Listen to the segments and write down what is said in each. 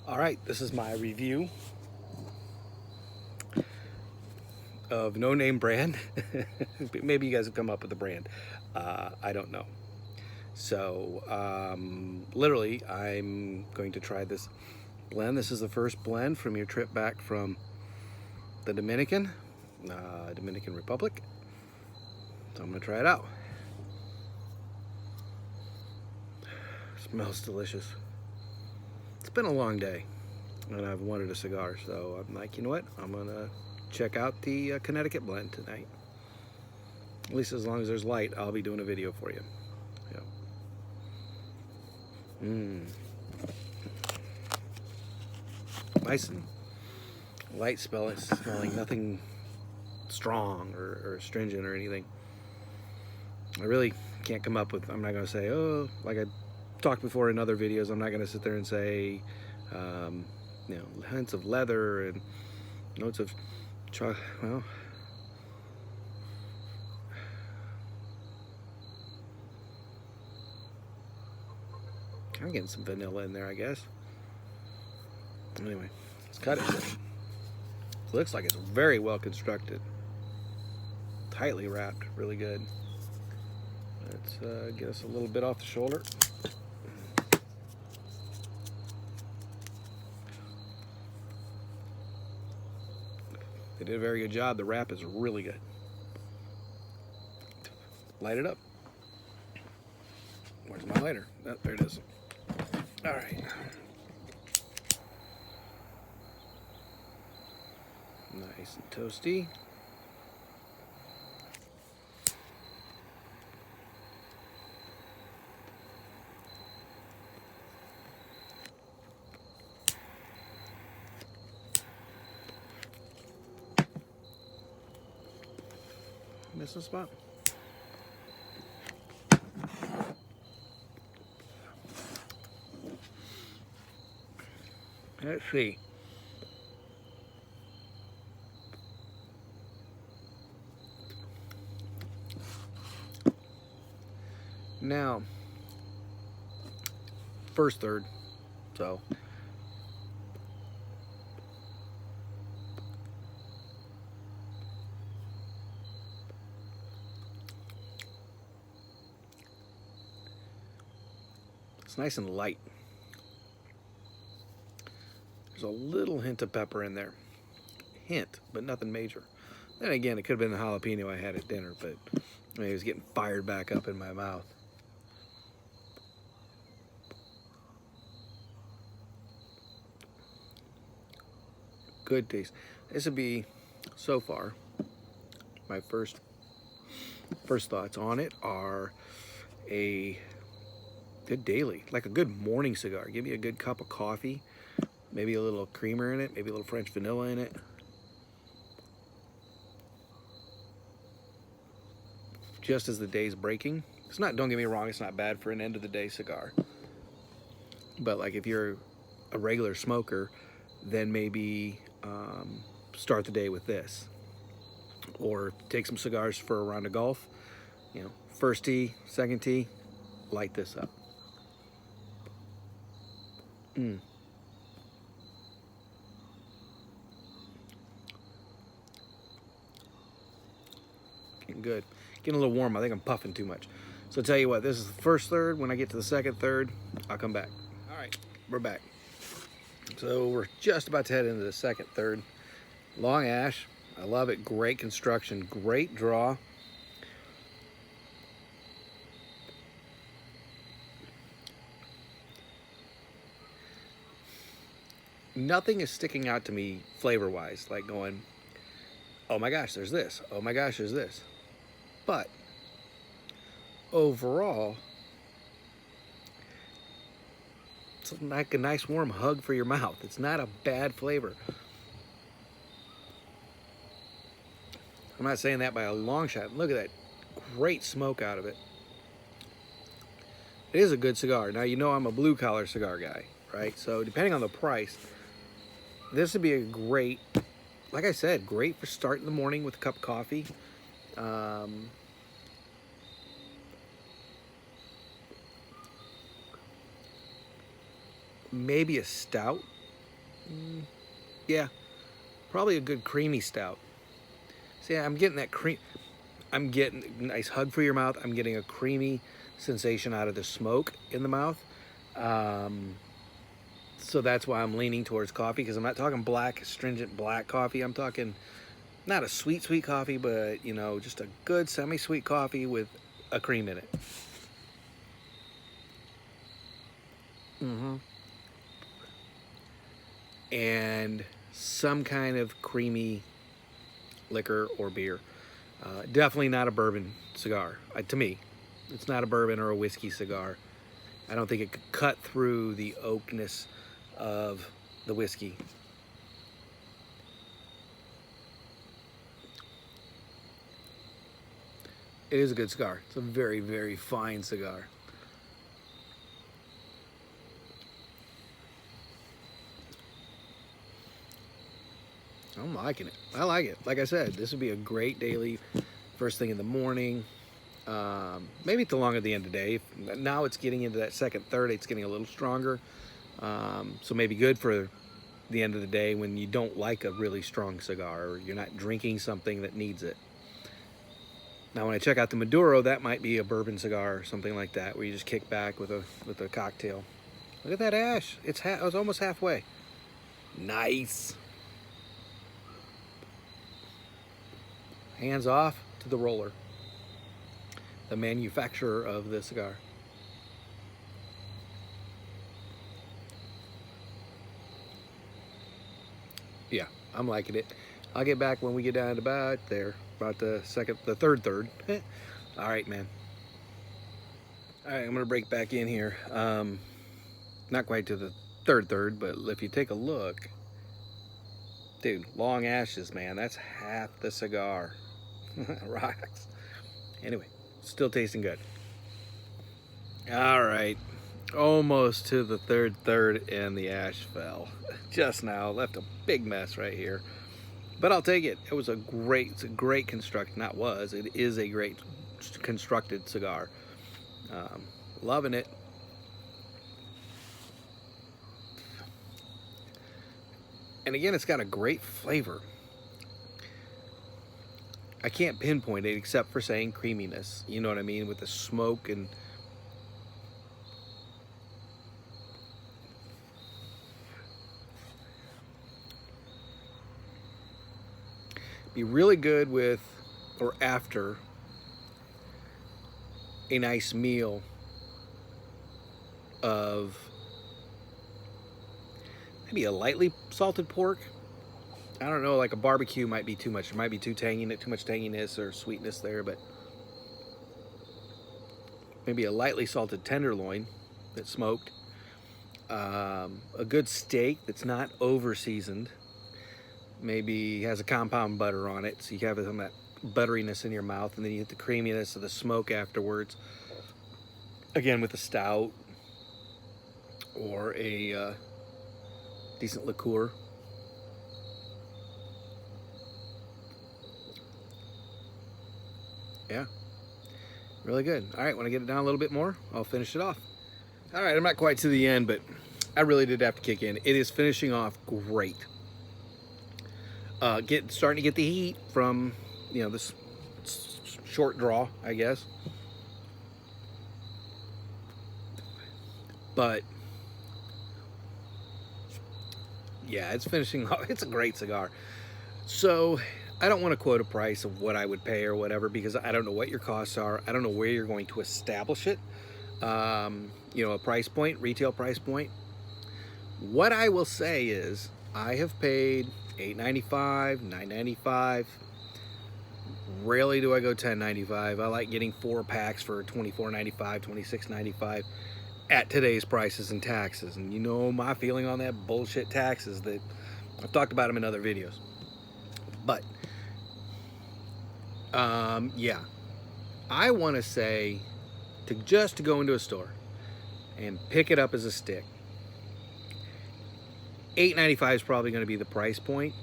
All right, this is my review of No Name Brand. Maybe you guys have come up with the brand. I don't know. So, literally, I'm going to try this blend. This is the first blend from your trip back from the Dominican Republic. So I'm going to try it out. Smells delicious. It's been a long day and I've wanted a cigar, so I'm like, you know what? I'm gonna check out the Connecticut blend tonight. At least as long as there's light, I'll be doing a video for you. Yeah. Nice and light smelling, nothing strong or astringent or anything. I really can't come up with, I'm not gonna say, oh, like I talked before in other videos, I'm not gonna sit there and say, you know, hints of leather and notes of chocolate. Well, I'm getting some vanilla in there, I guess. Anyway, let's cut it. It looks like it's very well constructed, tightly wrapped, really good. Let's get us a little bit off the shoulder. They did a very good job. The wrap is really good. Light it up. Where's my lighter? Oh, there it is. All right. Nice and toasty. Missing a spot. Let's see. Now, first third, so it's nice and light. There's a little hint of pepper in there. Hint, but nothing major. Then again, it could have been the jalapeno I had at dinner, but I mean, it was getting fired back up in my mouth. Good taste. This would be, so far, my first thoughts on it are a good daily, like a good morning cigar. Give me a good cup of coffee, maybe a little creamer in it, maybe a little French vanilla in it. Just as the day's breaking. It's not, don't get me wrong, it's not bad for an end of the day cigar. But like if you're a regular smoker, then maybe start the day with this. Or take some cigars for a round of golf. You know, first tee, second tee, light this up. Getting good. Getting a little warm. I think I'm puffing too much. So I'll tell you what, this is the first third. When I get to the second third, I'll come back. All right, we're back. So we're just about to head into the second third. Long ash. I love it. Great construction. Great draw. Nothing is sticking out to me flavor-wise, like going, oh my gosh, there's this. Oh my gosh, there's this. But overall, it's like a nice warm hug for your mouth. It's not a bad flavor. I'm not saying that by a long shot. Look at that great smoke out of it. It is a good cigar. Now, you know I'm a blue-collar cigar guy, right? So depending on the price, this would be a great, like I said, great for starting the morning with a cup of coffee. Maybe a stout Yeah, probably a good creamy stout. See, I'm getting that cream. I'm getting a nice hug for your mouth. I'm getting a creamy sensation out of the smoke in the mouth. Um, so that's why I'm leaning towards coffee, because I'm not talking black, stringent black coffee. I'm talking not a sweet coffee, but you know, just a good semi-sweet coffee with a cream in it. Mm-hmm. And some kind of creamy liquor or beer. Definitely not a bourbon cigar. To me, it's not a bourbon or a whiskey cigar. I don't think it could cut through the oakness of the whiskey. It is a good cigar. It's a very, very fine cigar. I'm liking it. I like it. Like I said, this would be a great daily first thing in the morning. Maybe it's along at the end of the day. Now it's getting into that second, third. It's getting a little stronger. So maybe good for the end of the day when you don't like a really strong cigar or you're not drinking something that needs it. Now, when I check out the Maduro, that might be a bourbon cigar or something like that, where you just kick back with a cocktail. Look at that ash. It's almost halfway. Nice. Hands off to the roller, the manufacturer of the cigar. Yeah, I'm liking it. I'll get back when we get down to about the third. All right, man. All right, I'm gonna break back in here. Not quite to the third, but if you take a look, dude, long ashes, man. That's half the cigar. Rocks. Anyway, still tasting good. All right, almost to the third, and the ash fell just now. Left a big mess right here, but I'll take it. It's a great construct. Not was. It is a great constructed cigar. Loving it. And again, it's got a great flavor. I can't pinpoint it except for saying creaminess. You know what I mean? With the smoke and be really good with or after a nice meal of maybe a lightly salted pork. I don't know, like a barbecue might be too much. It might be too much tanginess or sweetness there, but maybe a lightly salted tenderloin that's smoked. A good steak that's not over seasoned. Maybe has a compound butter on it, so you have some of that butteriness in your mouth, and then you get the creaminess of the smoke afterwards. Again, with a stout or a decent liqueur. Yeah, really good. All right, when I get it down a litto bit more, I'll finish it off. All right, I'm not quite to the end, but I really did have to kick in. It is finishing off great. Starting to get the heat from, you know, this short draw, I guess. But yeah, it's finishing off. It's a great cigar. So I don't want to quote a price of what I would pay or whatever, because I don't know what your costs are. I don't know where you're going to establish it. You know, a price point, retail price point. What I will say is I have paid $8.95, $9.95. Rarely do I go $10.95. I like getting 4 packs for $24.95, $26.95 at today's prices and taxes. And you know my feeling on that bullshit taxes, that I've talked about them in other videos. But yeah, I want to say to go into a store and pick it up as a stick. $8.95 is probably going to be the price point.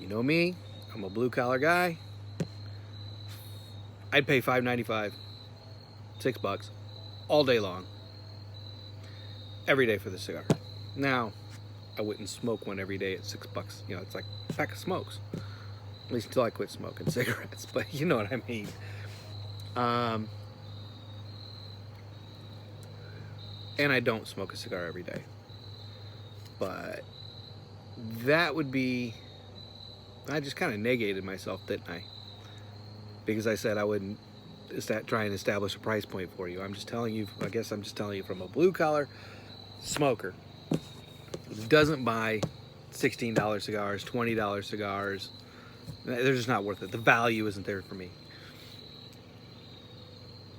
You know me, I'm a blue collar guy. I'd pay $5.95, $6 all day long, every day for the cigar. Now, I wouldn't smoke one every day at $6. You know, it's like a pack of smokes. At least until I quit smoking cigarettes, but you know what I mean. And I don't smoke a cigar every day. But that would be, I just kind of negated myself, didn't I? Because I said I wouldn't try and establish a price point for you. I'm just telling you, I guess I'm just telling you from a blue collar smoker who doesn't buy $16 cigars, $20 cigars. They're just not worth it. The value isn't there for me.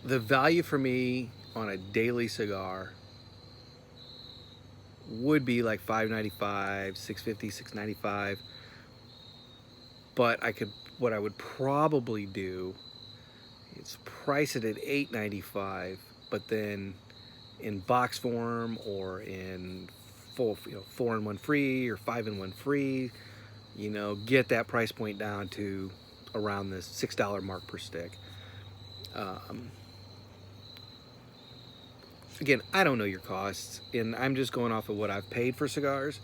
The value for me on a daily cigar would be like $5.95, $6.50, $6.95. But what I would probably do is price it at $8.95, but then in box form or in full, 4-in-1 free or 5-in-1 free, get that price point down to around the $6 mark per stick. Again, I don't know your costs, and I'm just going off of what I've paid for cigars.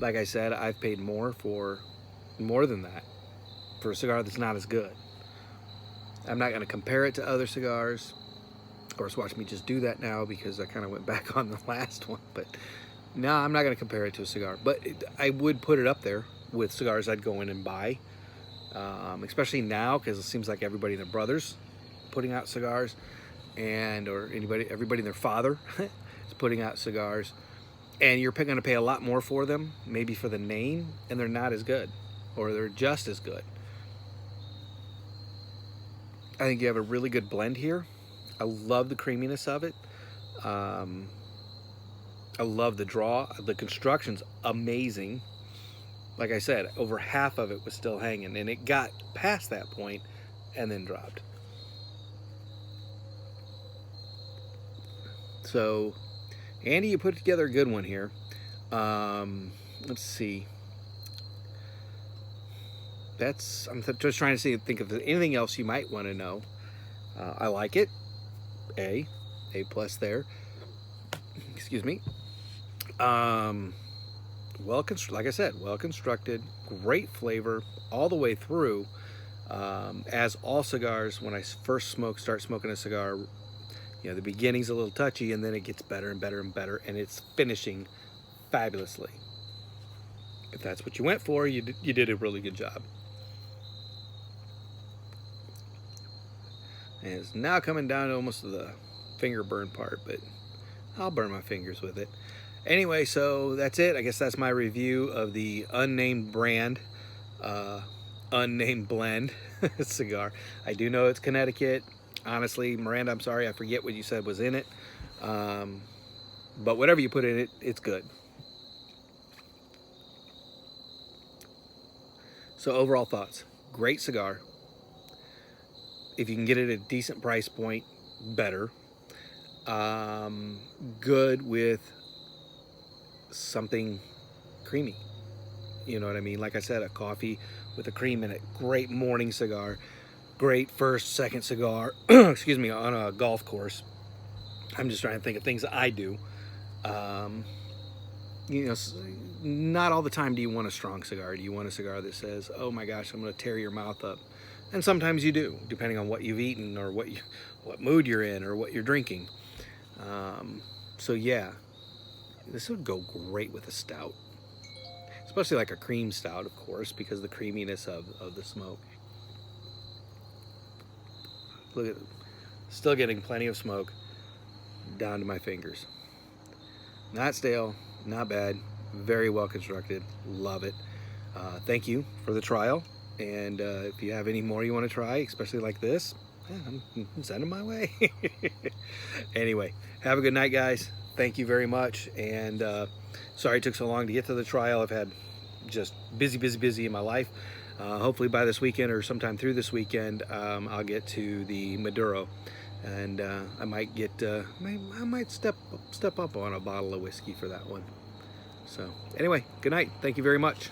Like I said, I've paid more than that for a cigar that's not as good. I'm not going to compare it to other cigars. Of course, watch me just do that now because I kind of went back on the last one. But no, I'm not going to compare it to a cigar. But I would put it up there with cigars I'd go in and buy, especially now because it seems like everybody and their brothers putting out cigars, or everybody and their father is putting out cigars, and you're going to pay a lot more for them, maybe for the name, and they're not as good, or they're just as good. I think you have a really good blend here. I love the creaminess of it. I love the draw. The construction's amazing. Like I said, over half of it was still hanging, and it got past that point and then dropped. So, Andy, you put together a good one here. Let's see. I'm just trying to think if there's anything else you might want to know. I like it. A plus there. Excuse me. Like I said, well constructed, great flavor all the way through. As all cigars, when I first start smoking a cigar, the beginning's a little touchy, and then it gets better and better and better, and it's finishing fabulously. If that's what you went for, you did a really good job. And it's now coming down to almost the finger burn part, but I'll burn my fingers with it. Anyway, so that's it. I guess that's my review of the unnamed brand, unnamed blend cigar. I do know it's Connecticut. Honestly, Miranda, I'm sorry, I forget what you said was in it. But whatever you put in it, it's good. So overall thoughts, great cigar. If you can get it at a decent price point, better. Good with something creamy. You know what I mean? Like I said, a coffee with a cream in it. Great morning cigar. Great first, second cigar, excuse me, on a golf course. I'm just trying to think of things that I do. Not all the time do you want a strong cigar. Do you want a cigar that says, oh my gosh, I'm going to tear your mouth up? And sometimes you do, depending on what you've eaten or what mood you're in or what you're drinking. So yeah, this would go great with a stout. Especially like a cream stout, of course, because of the creaminess of the smoke. Look at it. Still getting plenty of smoke down to my fingers. Not stale, not bad, very well constructed, love it. Thank you for the trial, and if you have any more you want to try, especially like this, send them my way. Anyway, have a good night, guys. Thank you very much, and sorry it took so long to get to the trial. I've had just busy in my life. Hopefully by this weekend or sometime through this weekend, I'll get to the Maduro, and I might step up on a bottle of whiskey for that one. So anyway, good night. Thank you very much.